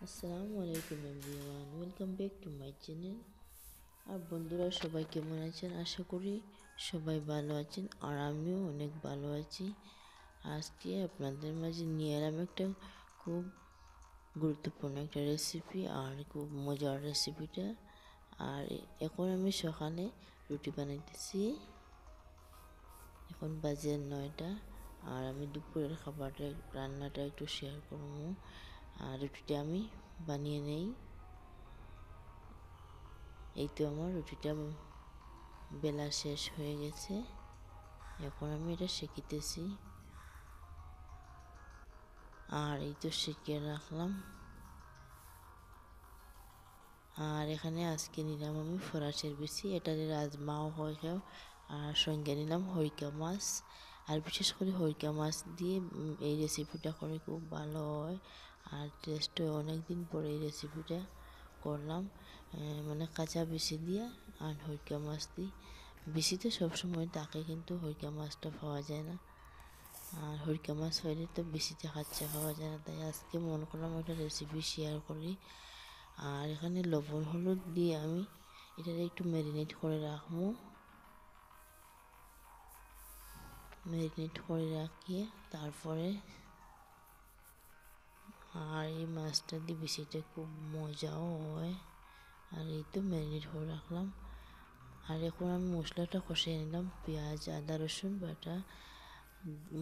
আসসালামু আলাইকুম everyone, welcome back to my channel. আর বন্ধুরা সবাই কেমন আছেন? আশা করি সবাই ভালো আছেন আর আমিও অনেক ভালো আছি। আজকে আপনাদের মাঝে নিয়ে এলাম একটা খুব গুরুত্বপূর্ণ একটা রেসিপি আর খুব মজার রেসিপিটা। আর এখন আমি সকালে রুটি বানাইতেছি। এখন বাজে 9টা আর আমি দুপুরের খাবারটা রান্নাটা একটু শেয়ার করবো। আর রুটিটা আমি বানিয়ে নেই। এই তো আমার রুটিটা বেলা শেষ হয়ে গেছে। এখন আমি এটা সেঁকিতেছি। আর এই তো সেঁকে রাখলাম। আর এখানে আজকে নিলাম আমি ফরাসের বিচি, এটাতে রাজমাও হয় খাও। আর সঙ্গে নিলাম হরিকা মাছ। আর বিশেষ করে হরিকা মাছ দিয়ে এই রেসিপিটা করে খুব ভালো হয়। আর টেস্টও অনেক দিন পরে এই রেসিপিটা করলাম। মানে কাঁচা বিচি দিয়ে আর হরিকা মাছ দিই। বিচিতে সবসময় থাকে কিন্তু হরিকা মাছটা পাওয়া যায় না। আর হরিকা মাছ হইলে তো বিচিতে খাচ্ছে খাওয়া যায় না, তাই আজকে মনে করলাম একটা রেসিপি শেয়ার করি। আর এখানে লবণ হলুদ দিয়ে আমি এটা একটু ম্যারিনেট করে রাখবো। ম্যারিনেট করে রাখিয়ে তারপরে আর এই মাছটা দিয়ে বিচিটা খুব মজাও হয়। আর এই তো ম্যারিনেট করে রাখলাম। আর এখন আমি মশলাটা কষিয়ে নিলাম, পেঁয়াজ আদা রসুন বাটা,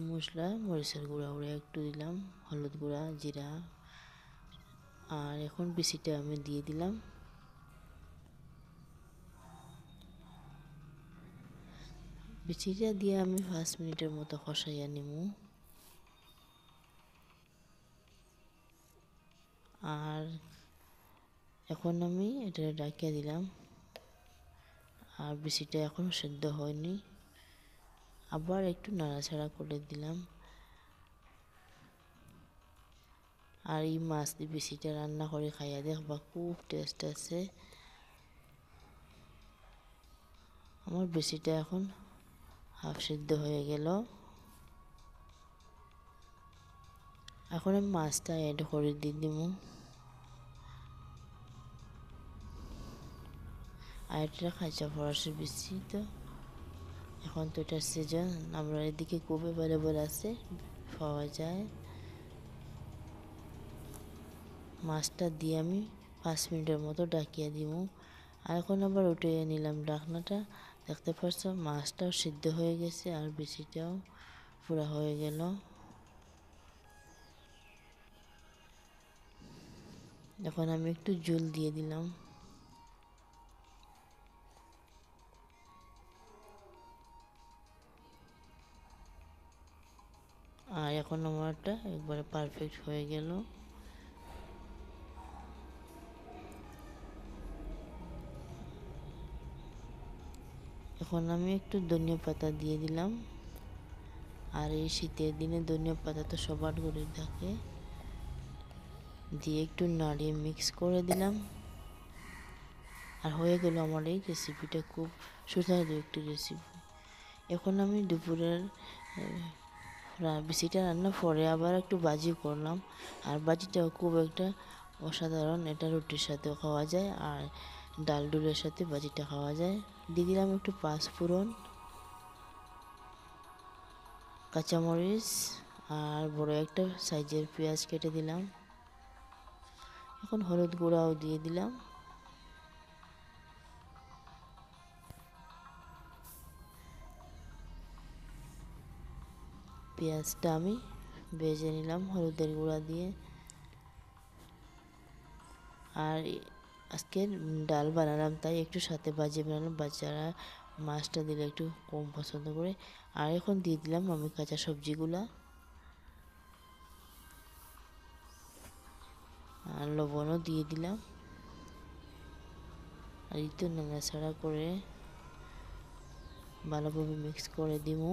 মশলা মরিচের গুঁড়া একটু দিলাম, হলুদ গুঁড়া জিরা। আর এখন বিচিটা আমি দিয়ে দিলাম। বিচিটা দিয়ে আমি 5 মিনিটের মতো কষাইয়া নিব। আর এখন আমি এটা ঢাকিয়ে দিলাম। আর বিচিটা এখনও সেদ্ধ হয়নি, আবার একটু নাড়াচাড়া করে দিলাম। আর এই মাছ দিয়ে বিচিটা রান্না করে খাইয়া দেখবা, খুব টেস্ট আছে। আমার বিচিটা এখন হাফ সেদ্ধ হয়ে গেল। এখন আমি মাছটা অ্যাড করে দিয়ে দিব। আর এটা কাঁচা ফরাসি বিচি, তো এখন তো এটার সিজন, আমরা এদিকে খুব অ্যাভেলেবল আছে, পাওয়া যায়। মাছটা দিয়ে আমি 5 মিনিটের মতো ঢাকিয়ে দিব। আর এখন আবার উঠে নিলাম ঢাকনাটা। দেখতে পাচ্ছ মাছটাও সিদ্ধ হয়ে গেছে আর বিচিটাও পুরা হয়ে গেল। এখন আমি একটু ঝোল দিয়ে দিলাম। আর এখন আমারটা একবারে পারফেক্ট হয়ে গেল। এখন আমি একটু ধনিয়া পাতা দিয়ে দিলাম। আর এই শীতের দিনে ধনিয়া পাতা তো সবার ঘরে থাকে। দিয়ে একটু নাড়িয়ে মিক্স করে দিলাম। আর হয়ে গেল আমার এই রেসিপিটা, খুব সুস্বাদু একটি রেসিপি। এখন আমি দুপুরের বিচিটা রান্না পরে আবার একটু ভাজি করলাম। আর ভাজিটাও খুব একটা অসাধারণ, এটা রুটির সাথেও খাওয়া যায় আর ডাল ডুলের সাথে ভাজিটা খাওয়া যায়। দিয়ে দিলাম একটু পাঁচফোড়ন, কাঁচামরিচ আর বড় একটা সাইজের পেঁয়াজ কেটে দিলাম। এখন হলুদ গুঁড়াও দিয়ে দিলাম। পেঁয়াজটা আমি ভেজে নিলাম হলুদের গুঁড়া দিয়ে। আর আজকে ডাল বানালাম তাই একটু সাথে ভাজি বানালাম, বাচ্চারা মাছটা দিলে একটু কম পছন্দ করে। আর এখন দিয়ে দিলাম আমি কাঁচা সবজিগুলা আর লবণও দিয়ে দিলাম। আর একটু নাড়াচাড়া করে ভালোভাবে মিক্স করে দিব।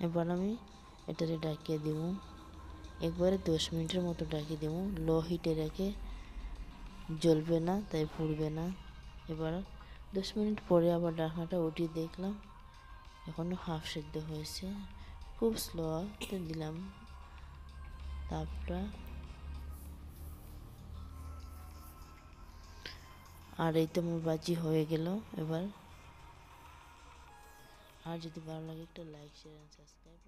এবার আমি এটাকে ঢাকিয়ে দিব, একবারে 10 মিনিটের মতো ঢাকিয়ে দেবো। লো হিটে রেখে, জ্বলবে না তাই পুড়বে না। এবার 10 মিনিট পরে আবার ঢাকনাটা উঠিয়ে দেখলাম এখনো হাফ সেদ্ধ হয়েছে, খুব স্লোতে দিলাম তাপটা। আর এই তো আমার ভাজি হয়ে গেল। এবার আর যদি ভালো লাগে একটা লাইক শেয়ার এন্ড সাবস্ক্রাইব।